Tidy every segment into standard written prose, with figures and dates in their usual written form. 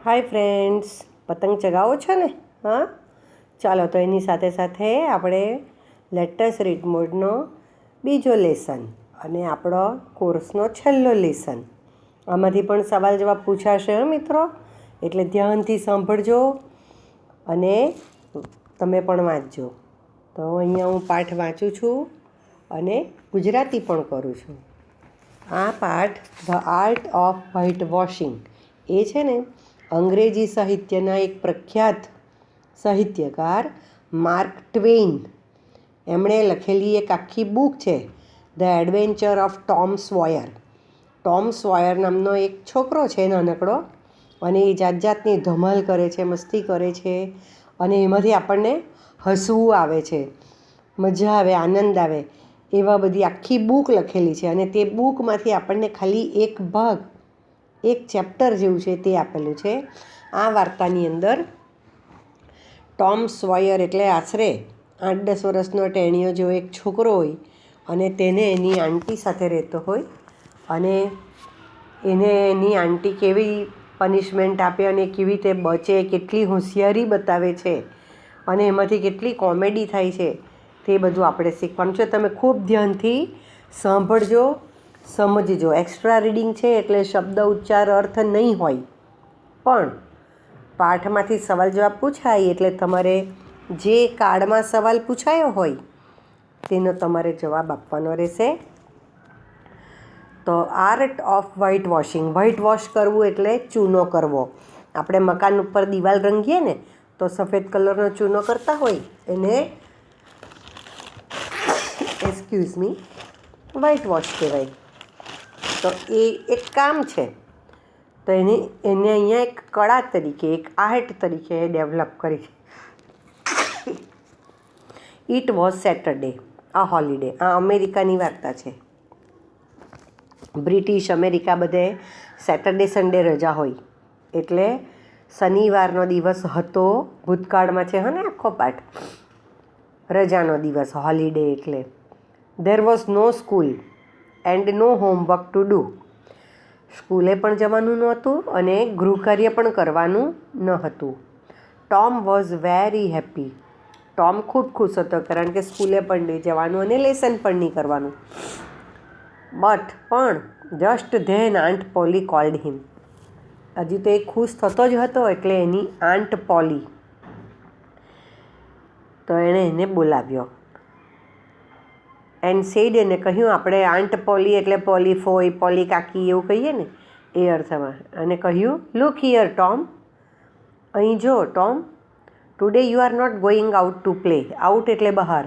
Hi friends, પતંગ ચગાવો છો ને? હા, ચાલો તો એની સાથે સાથે આપણે લેટેસ્ટ રીડ મોડનો બીજો લેસન અને આપણો કોર્સનો છેલ્લો લેસન. આમાંથી પણ સવાલ જવાબ પૂછાશે મિત્રો, એટલે ધ્યાનથી સાંભળજો અને તમે પણ વાંચજો. તો અહીંયા હું પાઠ વાંચું છું અને ગુજરાતી પણ કરું છું. આ પાઠ the art of white washing એ છે ને અંગ્રેજી સાહિત્યના એક પ્રખ્યાત સાહિત્યકાર માર્ક ટ્વેઇન એમણે લખેલી એક આખી બુક છે, the adventure of Tom Sawyer. Tom Sawyer નામનો એક છોકરો છે નાનકડો, અને એ જાત જાતની ધમાલ કરે છે, મસ્તી કરે છે, અને એમાંથી આપણને હસવું આવે છે, મજા આવે, આનંદ આવે, એવા બધી આખી બુક લખેલી છે. અને તે બુકમાંથી આપણને ખાલી એક ભાગ, એક ચેપ્ટર જેવું છે તે આપેલું છે. આ વાર્તાની અંદર ટોમ સોયર એટલે આશરે 8-10 વર્ષનો ટેણીયો જેવો એક છોકરો હોય, અને તેને એની આંટી સાથે રહેતો હોય, અને એને એની આંટી કેવી પનિશમેન્ટ આપે અને કેવી રીતે બચે, કેટલી હોશિયારી બતાવે છે, અને એમાંથી કેટલી કોમેડી થાય છે, તે બધું આપણે શીખવાનું છે. તમે ખૂબ ધ્યાનથી સાંભળજો, સમજજો. એક્સ્ટ્રા રીડિંગ છે એટલે શબ્દ ઉચ્ચાર અર્થ નહીં હોય, પણ પાઠમાંથી સવાલ જવાબ પૂછાય એટલે તમારે જે કાર્ડમાં સવાલ પૂછાયો હોય તેનો તમારે જવાબ આપવાનો રહેશે. તો art of white washing, white wash કરવું એટલે ચૂનો કરવો. આપણે મકાન ઉપર દિવાલ રંગીએ ને તો સફેદ કલરનો ચૂનો કરતા હોય એને એક્સક્યુઝ મી વ્હાઇટ વોશ કહેવાય. તો એ એક કામ છે, તો એને અહીંયા એક કળા તરીકે, એક આર્ટ તરીકે ડેવલપ કરી છે. ઇટ વોઝ સેટરડે, આ હોલિડે. આ અમેરિકાની વાર્તા છે. બ્રિટિશ અમેરિકા બધે સેટરડે સન્ડે રજા હોય, એટલે શનિવારનો દિવસ હતો. ભૂતકાળમાં છે ને આખો પાઠ, રજાનો દિવસ, હોલિડે એટલે. There was no school and no homework to do. સ્કૂલે પણ જવાનું નહોતું અને ગૃહકાર્ય પણ કરવાનું ન હતું. Tom was very happy. Tom ખૂબ ખુશ હતો, કારણ કે સ્કૂલે પણ નહીં જવાનું અને લેસન પણ નહીં કરવાનું. પણ just then Aunt Polly called him. હજી તો એ ખુશ થતો જ હતો એટલે એની આંટ પોલી, તો એણે એને બોલાવ્યો. એન્ડ સેડ, એને કહ્યું, આપણે આંટ પોલી એટલે પોલી ફોઈ, પોલી કાકી એવું કહીએ ને એ અર્થમાં. અને કહ્યું, લુક હિયર ટોમ, અહીં જો Tom, today you are not going out to play. Out એટલે બહાર.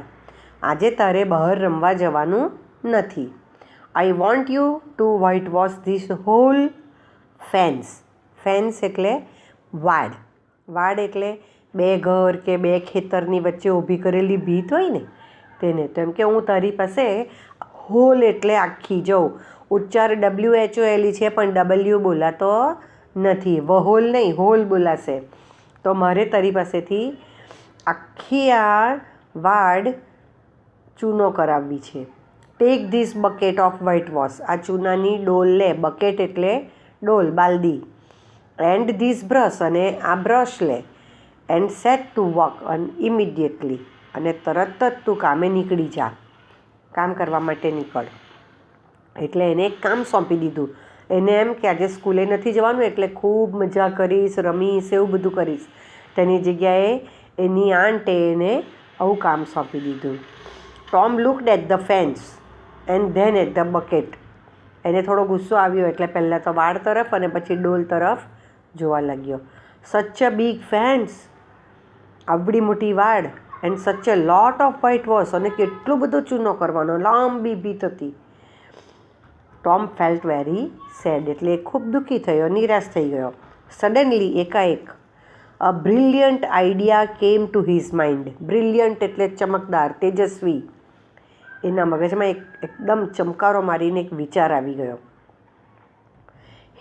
આજે તારે બહાર રમવા જવાનું નથી. I want you to white wash this whole fence. Fence એટલે વાડ. વાડ એટલે બે ઘર કે બે ખેતરની વચ્ચે ઊભી કરેલી ભીત હોય ને તેને. તો એમ કે હું તારી પાસે હોલ એટલે આખી, જવું, ઉચ્ચાર WHOLE છે પણ W બોલાતો નથી. વહોલ નહીં, હોલ બોલાશે. તો મારે તારી પાસેથી આખી આ વાડ ચૂનો કરાવવી છે. Take this bucket of white wash. આ ચૂનાની ડોલ લે. બકેટ એટલે ડોલ, બાલદી. એન્ડ ધીસ બ્રશ, અને આ બ્રશ લે. And set to work immediately, અને તરત જ તું કામે નીકળી જા. કામ કરવા માટે નીકળ. એટલે એને એક કામ સોંપી દીધું. એને એમ કે આજે સ્કૂલે નથી જવાનું એટલે ખૂબ મજા કરીશ, રમીશ, એવું બધું કરીશ. તેની જગ્યાએ એની આંટે એને આવું કામ સોંપી દીધું. Tom looked at the fence and then at the bucket. એને થોડો ગુસ્સો આવ્યો એટલે પહેલાં તો વાડ તરફ અને પછી ડોલ તરફ જોવા લાગ્યો. સચ અ બિગ ફેન્સ, આવડી મોટી વાડ, and such a lot of white wash, અને કેટલો બધો ચૂનો કરવાનો, લાંબી ભીત હતી. ટોમ ફેલ્ટ વેરી સેડ, એટલે એ ખૂબ દુઃખી થયો, નિરાશ થઈ ગયો. સડનલી, એકાએક, અ brilliant idea came to his mind. Brilliant એટલે ચમકદાર, તેજસ્વી. એના મગજમાં એકદમ ચમકારો મારીને એક વિચાર આવી ગયો.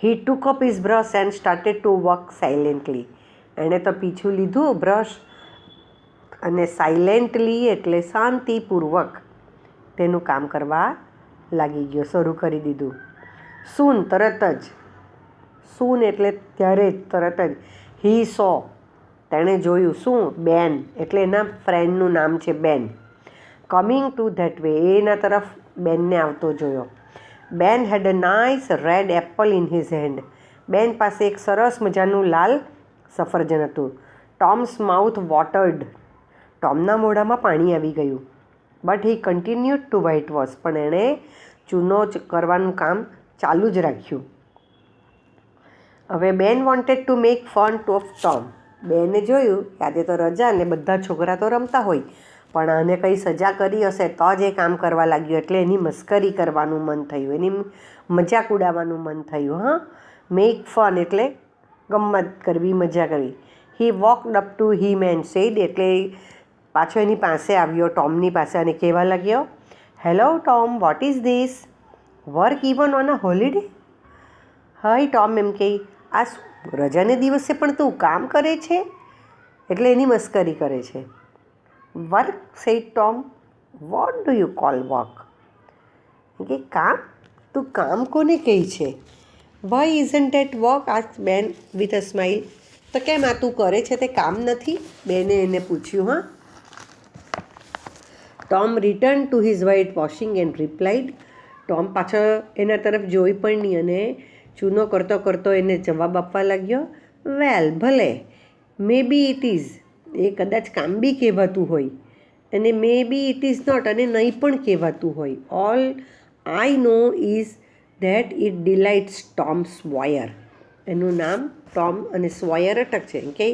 He took up his brush and started to work silently. એણે તો પીછું લીધું બ્રશ, અને સાયલેન્ટલી એટલે શાંતિપૂર્વક તેનું કામ કરવા લાગી ગયો, શરૂ કરી દીધું. સૂન, તરત જ. સૂન એટલે ત્યારે જ તરત જ. હી સો, તેણે જોયું. શું? બેન, એટલે એના ફ્રેન્ડનું નામ છે બેન. કમિંગ ટુ ધેટ વે, એના તરફ બેનને આવતો જોયો. Ben had a nice red apple in his hand. Ben પાસે એક સરસ મજાનું લાલ સફરજન હતું. Thomas mouth વોટર્ડ. ટોમના મોઢામાં પાણી આવી ગયું. But he continued to white wash, પણ એણે ચૂનો કરવાનું કામ ચાલુ જ રાખ્યું. હવે બેન wanted to make fun of Tom. બેને જોયું કે આજે તો રજા ને બધા છોકરા તો રમતા હોય, પણ આને કંઈ સજા કરી હશે તો જ એ કામ કરવા લાગ્યો. એટલે એની મસ્કરી કરવાનું મન થયું, એની મજાક ઉડાવવાનું મન થયું. હા, મેક ફન એટલે ગમ્મત કરવી, મજા કરવી. He walked up to him and said, એટલે પાછો એની પાસે આવ્યો, ટોમની પાસે, અને કહેવા લાગ્યો, hello Tom, what is this? Work even on a holiday? Hi Tom, એમ કહે, આ રજાને દિવસે પણ તું કામ કરે છે? એટલે એની મસ્કરી કરે છે. Work, said Tom. What do you call work? કે કામ? તું કામ કોને કહે છે? Why isn't that work? Asked Ben with a smile. તો કેમ આ તું કરે છે તે કામ નથી? બેને એને પૂછ્યું. હા. Tom return to his white washing and replied. Tom પાછળ એના તરફ જોઈ પણ નહીં અને ચૂનો કરતો કરતો એને જવાબ આપવા લાગ્યો, વેલ, ભલે, મે બી ઇટ ઇઝ. એ કદાચ કામ બી કહેવાતું હોય, અને may be it is not, અને નહીં પણ કહેવાતું હોય. All I know is that it delights Tom Sawyer. એનું નામ ટોમ અને સ્વોયર અટક છે. કે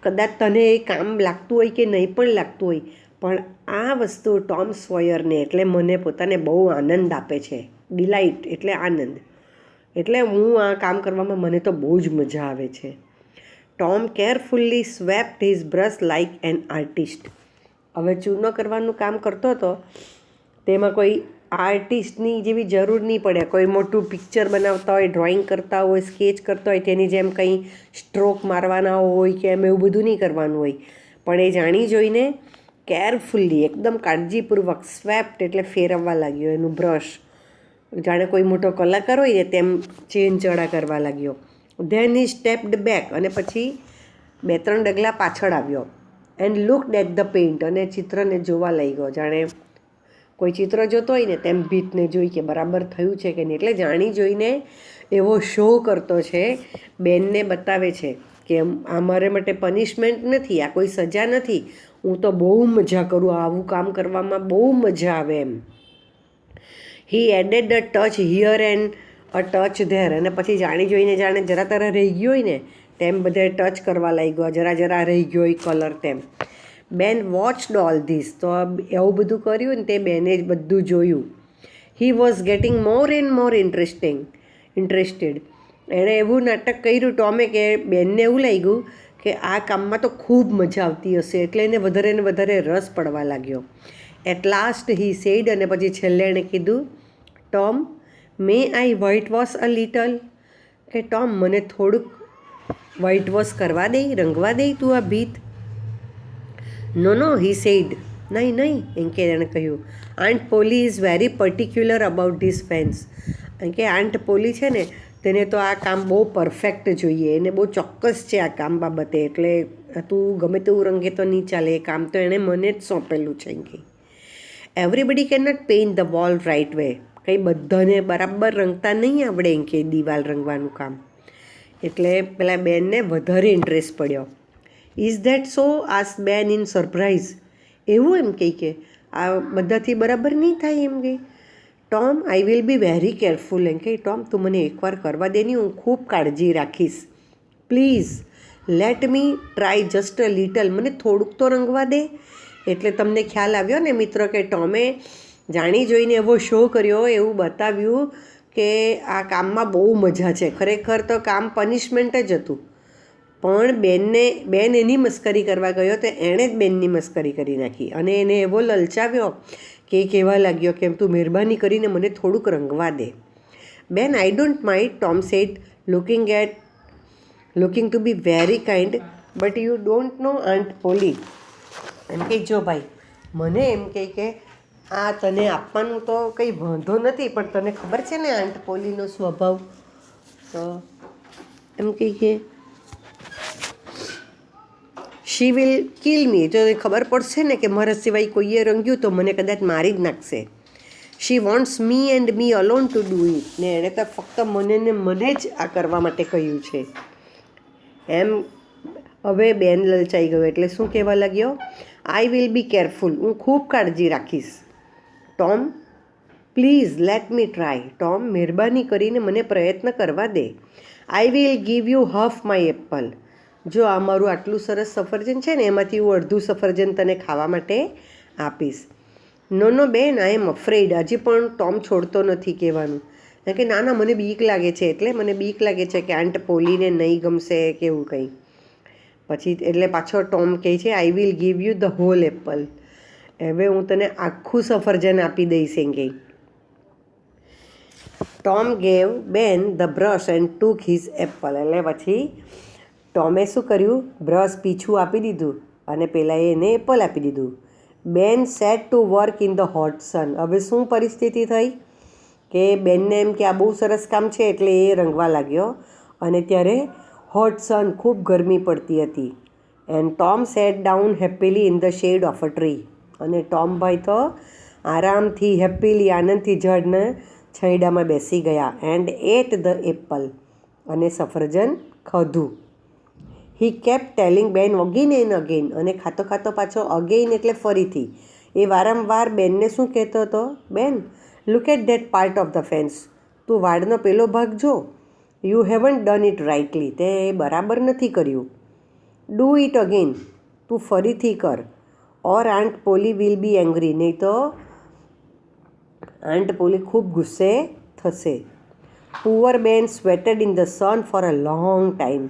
કદાચ તને એ કામ લાગતું હોય કે નહીં પણ લાગતું હોય, પણ આ વસ્તુ ટોમ સ્વોયરને એટલે મને પોતાને બહુ આનંદ આપે છે. ડિલાઇટ એટલે આનંદ. એટલે હું આ કામ કરવામાં મને તો બહુ જ મજા આવે છે. Tom carefully swept his brush like an artist. હવે ચૂનો કરવાનું કામ કરતો હતો, તેમાં કોઈ આર્ટિસ્ટની જેવી જરૂર નહીં પડે. કોઈ મોટું પિક્ચર બનાવતા હોય, ડ્રોઈંગ કરતા હોય, સ્કેચ કરતા હોય, તેની જેમ કંઈ સ્ટ્રોક મારવાના હોય કે એમ એવું બધું નહીં કરવાનું હોય. પણ એ જાણી જોઈને કેરફુલ્લી, એકદમ કાળજીપૂર્વક, સ્વેપ્ટ એટલે ફેરવવા લાગ્યો એનું બ્રશ. જાણે કોઈ મોટો કલાકાર હોય ને તેમ ચેન ચડા કરવા લાગ્યો. ધેન હી સ્ટેપ્ડ બેક, અને પછી 2-3 ડગલા પાછળ આવ્યો. And looked at the paint, અને ચિત્રને જોવા લાગ્યો. જાણે કોઈ ચિત્ર જોતો હોય ને તેમ ભીતને જોઈ કે બરાબર થયું છે કે નહીં. એટલે જાણી જોઈને એવો શો કરતો છે, બેનને બતાવે છે કે આ મારે માટે પનિશમેન્ટ નથી, આ કોઈ સજા નથી, હું તો બહુ મજા કરું, આવું કામ કરવામાં બહુ મજા આવે એમ. He added a touch here and a touch there, અને પછી જાણી જોઈને જાણે જરા તરા રહી ગયો હોય ને તેમ બધે ટચ કરવા લાગ્યો, જરા રહી ગયો હોય કલર તેમ. બેન વોચડ ઓલ ધીસ, તો એવું બધું કર્યું ને તે બેને જ બધું જોયું. He was gating more and more interested. એણે એવું નાટક કર્યું ટોમે કે બેનને એવું લાગ્યું કે આ કામમાં તો ખૂબ મજા આવતી હશે, એટલે એને વધારે ને વધારે રસ પડવા લાગ્યો. એટ લાસ્ટ હી સેડ, અને પછી છેલ્લે એણે કીધું, Tom, May I white wash a little? કે ટોમ, મને થોડુંક વ્હાઇટ વોશ કરવા દે, રંગવા દે તું આ ભીત? નો નો, હી સેડ. નહીં, એમ કે એણે કહ્યું, Aunt Polly is very particular about this fence. એમ કે આંટ પોલી છે ને તેને તો આ કામ બહુ પરફેક્ટ જોઈએ, એને બહુ ચોક્કસ છે આ કામ બાબતે, એટલે તું ગમે તેવું રંગે તો નહીં ચાલે, એ કામ તો એણે મને જ સોંપેલું છે. એમ કે everybody can not paint the wall right way. કંઈ બધાને બરાબર રંગતા નહીં આવડે એમ કે દિવાલ રંગવાનું કામ. એટલે પેલા બેનને વધારે ઇન્ટરેસ્ટ પડ્યો. Is that so? આસ્ક બેન ઇન સરપ્રાઇઝ. એવું? એમ કે આ બધાથી બરાબર નહીં થાય એમ કે. Tom, I will be very careful. એમ કે ટોમ, તું મને એકવાર કરવા દે ને, હું ખૂબ કાળજી રાખીશ. Please let me try just a little. મને થોડુંક તો રંગવા દે. એટલે તમને ખ્યાલ આવ્યો ને મિત્રો કે ટોમે જાણી જોઈને એવો શો કર્યો, એવું બતાવ્યું કે આ કામમાં બહુ મજા છે. ખરેખર તો કામ પનિશમેન્ટ જ હતું, પણ બેન એની મસ્કરી કરવા ગયો તો એણે જ બેનની મસ્કરી કરી નાખી, અને એને એવો લલચાવ્યો કે એ કહેવા લાગ્યો કે તું મહેરબાની કરીને મને થોડુંક રંગવા દે. Ben, I don't mind, Tom said, looking to be very kind, but you don't know Aunt Polly. એમ કે જો ભાઈ, મને એમ કે આ તને આપવાનું તો કંઈ વાંધો નથી, પણ તને ખબર છે ને આંટ પોલીનો સ્વભાવ. તો એમ કહીએ શી વિલ કિલ મી, જો ખબર પડશે ને કે મારા સિવાય કોઈએ રંગ્યું તો મને કદાચ મારી જ નાખશે. She wants me and me alone to do it, ને એણે તો ફક્ત મને ને મને જ આ કરવા માટે કહ્યું છે. એમ હવે બેન લલચાઈ ગયો એટલે શું કહેવા લાગ્યો, આઈ વિલ બી કેરફુલ, હું ખૂબ કાળજી રાખીશ. Tom please let me try, Tom મહેરબાની કરીને મને પ્રયત્ન કરવા દે. I will give you half my apple, જો આ મારું આટલું સરસ સફરજન છે ને એમાંથી હું અડધું સફરજન તને ખાવા માટે આપીશ. નો બેન, આઈ એમ અફ્રેડ, હજી પણ ટોમ છોડતો નથી કહેવાનું. કે ના ના મને બીક લાગે છે, એટલે મને બીક લાગે છે કે આંટ પોલીને નહીં ગમશે કે એવું કંઈ. પછી એટલે પાછો ટોમ કહે છે I will give you the whole apple, હવે હું તને આખું સફરજન આપી દઈશ એમ કહી. Tom gave Ben the brush and took his apple, એટલે પછી ટોમે શું કર્યું, બ્રશ પીછું આપી દીધું અને પહેલાં એને એપલ આપી દીધું. બેન set to work in the hot sun, હવે શું પરિસ્થિતિ થઈ કે બેનને એમ કે આ બહુ સરસ કામ છે એટલે એ રંગવા લાગ્યો અને ત્યારે હોટ સન ખૂબ ગરમી પડતી હતી. And Tom sat down happily in the shade of a tree, અને ટોમભાઈ તો આરામથી હેપીલી આનંદથી ઝાડને છાંયડામાં બેસી ગયા. એન્ડ એટ ધ એપલ, અને સફરજન ખાધું. હી કેપ ટેલિંગ બેન અગેન એન્ડ અગેન, અને ખાતો ખાતો પાછો અગેન એટલે ફરીથી એ વારંવાર બેનને શું કહેતો હતો, Ben look at that part of the fence, તું વાડનો પેલો ભાગ જો, you haven't done it rightly, તે બરાબર નથી કર્યું. ડૂ ઇટ અગેન, તું ફરીથી કર. Or Aunt Polly will be angry, નહીં તો આંટ પોલી ખૂબ ગુસ્સે થશે. Poor Ben sweated in the sun for a long time,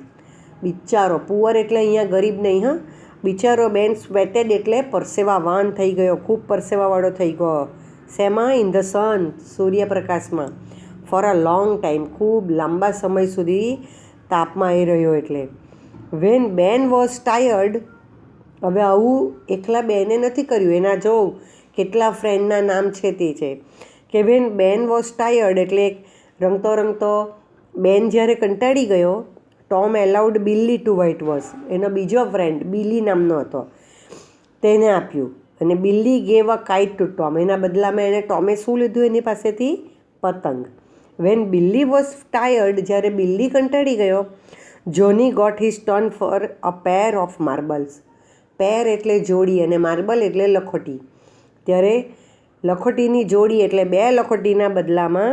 બિચારો પુઅર એટલે અહીંયા ગરીબ નહીં, હા, બિચારો બેન સ્વેટેડ એટલે પરસેવાવાન થઈ ગયો, ખૂબ પરસેવાવાળો થઈ ગયો. શેમાં, ઇન ધ સન, સૂર્યપ્રકાશમાં. ફોર અ લોંગ ટાઈમ, ખૂબ લાંબા સમય સુધી તાપમાં આવી રહ્યો એટલે. વેન બેન વોઝ ટાયર્ડ, હવે આવું એકલા બેને નથી કર્યું, એના જો કેટલા ફ્રેન્ડના નામ છે તે છે કે વેન બેન વોઝ ટાયર્ડ એટલે રમતો રમતો બેન જ્યારે કંટાળી ગયો, Tom allowed Billy to white wash, એનો બીજો ફ્રેન્ડ બિલ્લી નામનો હતો તેને આપ્યું. અને Billy gave a kite to Tom, એના બદલામાં એણે ટોમે શું લીધું એની પાસેથી, પતંગ. વેન બિલ્લી વોઝ ટાયર્ડ, જ્યારે બિલ્લી કંટાળી ગયો, Johnny got his turn for a pair of marbles, pair એટલે જોડી અને માર્બલ એટલે લખોટી, ત્યારે લખોટીની જોડી એટલે 2 લખોટીના બદલામાં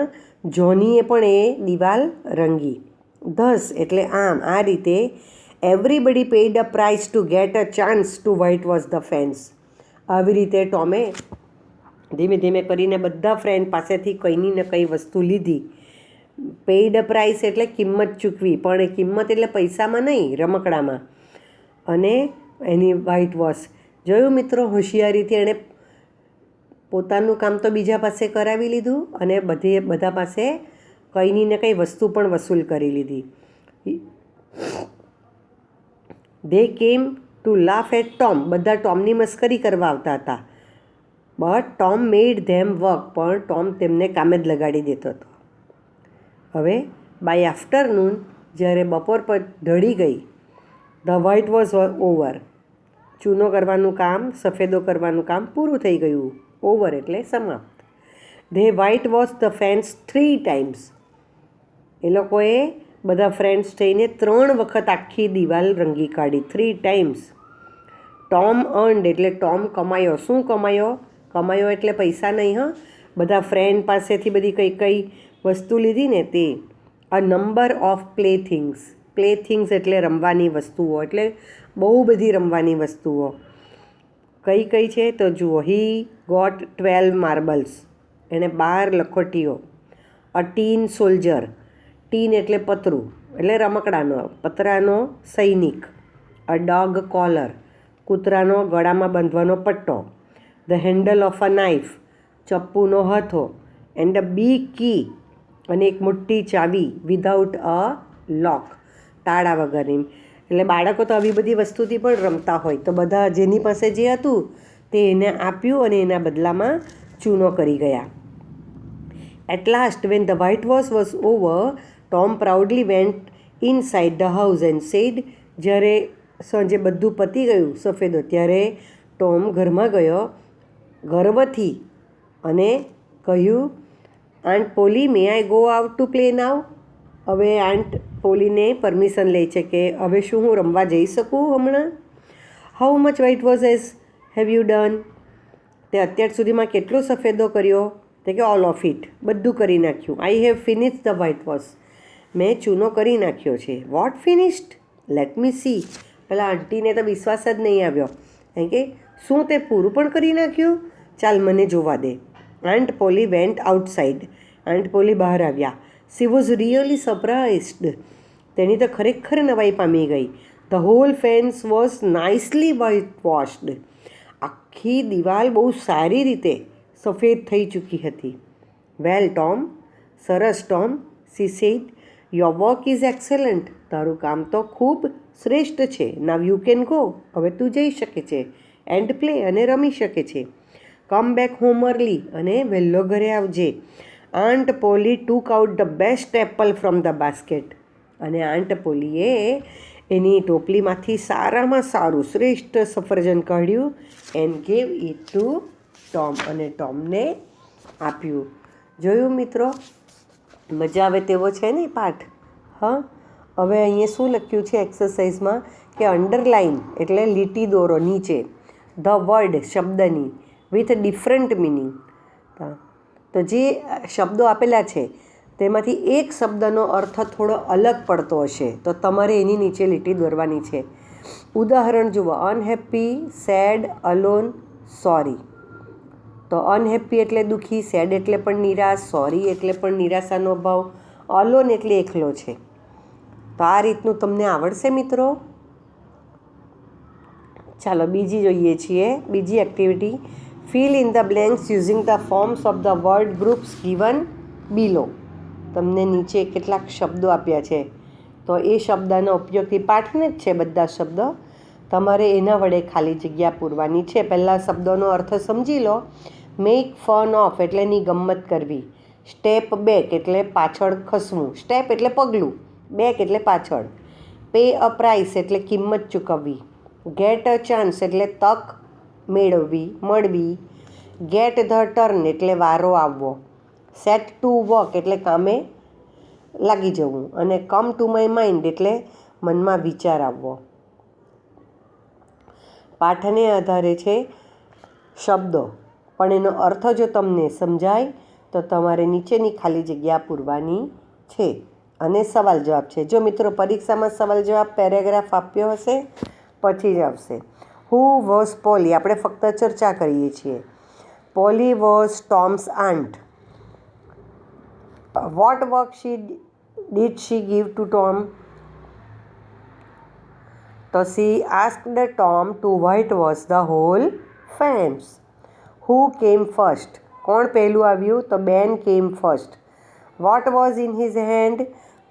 જોનીએ પણ એ દિવાલ રંગી. ધસ એટલે આમ, આ રીતે everybody paid a price two get a chance two white wash the fans. આવી રીતે ટોમે ધીમે ધીમે કરીને બધા ફ્રેન્ડ પાસેથી કંઈની ને કંઈ વસ્તુ લીધી. પેઇડ અ પ્રાઇસ એટલે કિંમત ચૂકવી, પણ એ કિંમત એટલે પૈસામાં નહીં, રમકડામાં. અને એની વ્હાઇટ વોશ જોયું મિત્રો, હોશિયારીથી એણે પોતાનું કામ તો બીજા પાસે કરાવી લીધું અને બધા પાસે કંઈની ને કંઈ વસ્તુ પણ વસૂલ કરી લીધી. They came to laugh at Tom, બધા ટોમની મસ્કરી કરવા આવતા હતા. But Tom made them work, પણ ટોમ તેમને કામે જ લગાડી દેતો હતો. હવે બાય આફ્ટરનૂન, જ્યારે બપોર પર ઢળી ગઈ, ધ વ્હાઇટ વોઝ ઓવર, ચૂનો કરવાનું કામ, સફેદો કરવાનું કામ પૂરું થઈ ગયું. ઓવર એટલે સમાપ્ત. They white wash the fans 3 times, એ લોકોએ બધા ફ્રેન્ડ્સ થઈને 3 વખત આખી દિવાલ રંગી કાઢી, 3 times. ટોમ અર્ન્ડ એટલે ટોમ કમાયો. શું કમાયો? કમાયો એટલે પૈસા નહીં, હા, બધા ફ્રેન્ડ પાસેથી બધી કઈ કઈ વસ્તુ લીધી ને તે. અ નંબર ઓફ પ્લેથિંગ્સ, પ્લેથિંગ્સ એટલે રમવાની વસ્તુઓ, એટલે બહુ બધી રમવાની વસ્તુઓ. કઈ કઈ છે તો જુઓ, હી ગોટ 12 માર્બલ્સ, એણે 12 લખોટીઓ. અ ટીન સોલ્જર, ટીન એટલે પતરું એટલે રમકડાનો, પતરાનો સૈનિક. અ ડોગ કોલર, કૂતરાનો ગળામાં બાંધવાનો પટ્ટો. The handle of a knife, ચપ્પુનો હથો. એન્ડ અ બી કી, અને એક મોટી ચાવી. વિધાઉટ અ લોક, તાળા વગરની. એટલે બાળકો તો આવી બધી વસ્તુથી પણ રમતા હોય, તો બધા જેની પાસે જે હતું તે એને આપ્યું અને એના બદલામાં ચૂનો કરી ગયા. At last when the whitewash was over, Tom proudly went inside the house and said. જ્યારે સાંજે બધું પતી ગયું સફેદો ત્યારે ટોમ ઘરમાં ગયો ગર્વથી અને કહ્યું, Aunt Polly may I go out to play now. હવે આંટ પોલીને પરમિશન લે છે કે હવે શું હું રમવા જઈ શકું હમણાં. How much white was have you done. તે અત્યાર સુધીમાં કેટલો સફેદો કર્યો. તે કે ઓલ ઓફ ઇટ, બધું કરી નાખ્યું. I have finish the whitewash, મેં ચૂનો કરી નાખ્યો છે. What finished, let me see. પેલા આંટીને તો વિશ્વાસ જ નહીં આવ્યો. કારણ કે શું તે પૂરું પણ કરી નાખ્યું, ચાલ મને જોવા દે. Aunt Polly went outside. Aunt Polly બહાર આવ્યા. She was really surprised. તેની તો ખરેખર નવાઈ પામી ગઈ. The whole fence was nicely white washed. આખી દિવાલ બહુ સારી રીતે સફેદ થઈ ચૂકી હતી. વેલ ટોમ, સરસ Tom, she said, your work is excellent. તારું કામ તો ખૂબ શ્રેષ્ઠ છે. નાવ યુ કેન ગો, હવે તું જઈ શકે છે. એન્ડ પ્લે, અને રમી શકે છે. કમ બેક હોમ અર્લી, અને વહેલો ઘરે આવજે. Aunt Polly took out the best apple from the basket. અને આંટ પોલીએ એની ટોપલીમાંથી સારામાં સારું શ્રેષ્ઠ સફરજન કાઢ્યું and gave it to Tom. અને ટોમને આપ્યું. જોયું મિત્રો, મજા આવે તેવો છે ને પાઠ. હા, હવે અહીંયા શું લખ્યું છે એક્સરસાઇઝમાં કે અંડરલાઇન એટલે લીટી દોરો નીચે ધ વર્ડ શબ્દની વિથ ડિફરન્ટ મિનિંગ. તો જે શબ્દો આપેલા છે તેમાંથી એક શબ્દનો અર્થ થોડો અલગ પડતો હશે તો તમારે એની નીચે લીટી દોરવાની છે. ઉદાહરણ જુઓ, અનહેપી, સેડ, અલોન, સોરી. તો અનહેપી એટલે દુઃખી, સેડ એટલે પણ નિરાશ, સોરી એટલે પણ નિરાશાનો ભાવ, અલોન એટલે એકલો છે. તો આ રીતનું તમને આવડશે મિત્રો. ચાલો બીજી જોઈએ છીએ. બીજી activity, fill in the blanks using the forms of the word groups given below. તમને નીચે કેટલાક શબ્દો આપ્યા છે તો એ શબ્દના ઉપયોગથી પાઠને જ છે બધા શબ્દો. તમારે એના વડે ખાલી જગ્યા પૂરવાની છે. પહેલાં શબ્દોનો અર્થ સમજી લો. મેક ફન ઓફ એટલે એની ગમ્મત કરવી. સ્ટેપ બેક એટલે પાછળ ખસવું. સ્ટેપ એટલે પગલું, બેક એટલે પાછળ. પે અ પ્રાઇસ એટલે કિંમત ચૂકવવી. ગેટ અ ચાન્સ એટલે તક મળવી. ગેટ ધ ટર્ન એટલે વારો આવવો. સેટ ટુ વર્ક એટલે કામે લાગી જવું. અને કમ ટુ માય માઇન્ડ એટલે મનમાં વિચાર આવવો. પાઠને આધારે છે શબ્દો, પણ એનો અર્થ જો તમને સમજાય તો તમારે નીચેની ખાલી જગ્યા પૂરવાની છે. અને સવાલ જવાબ છે. જો મિત્રો પરીક્ષામાં સવાલ જવાબ પેરેગ્રાફ આપ્યો હશે પછી જ આવશે. હુ વોઝ પોલી, આપણે ફક્ત ચર્ચા કરીએ છીએ. Polly was Tom's aunt. What work did she give to Tom. તો she asked Tom to white wash the whole fence. Who came first, કોણ પહેલું આવ્યું તો Ben came first. What was in his hand,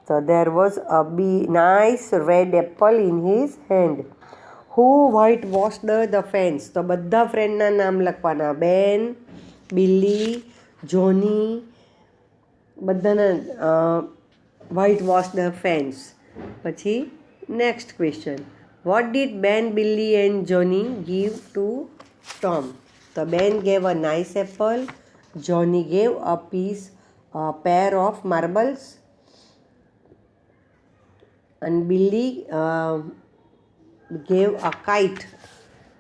તો there was a nice red apple in his hand. Who white washed the fence, તો બધા ફ્રેન્ડના નામ લખવાના. બેન, બિલ્લી, જોની, બધાના વ્હાઇટ વોશ ધ ફેન્સ. પછી next question, what did Ben, Billy and Johnny give to Tom. તો Ben gave a nice apple, Johnny gave a pair of marbles, and Billy gave a kite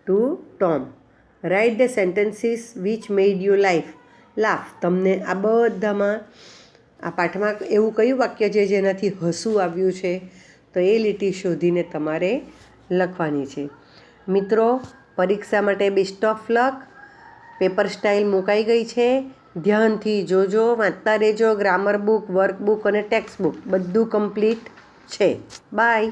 to Tom. Write the sentences which made you laugh. તમને આ બધામાં આ પાઠમાં એવું કયું વાક્ય છે જેનાથી હસવું આવ્યું છે તો એ લીટી શોધીને તમારે લખવાની છે. મિત્રો, પરીક્ષા માટે best of luck. Paper style મુકાઈ ગઈ છે. ધ્યાનથી જોજો, વાંચતા રહેજો. ગ્રામર બુક, વર્કબુક અને ટેક્સ્ટ બુક બધું કમ્પ્લીટ છે. બાય.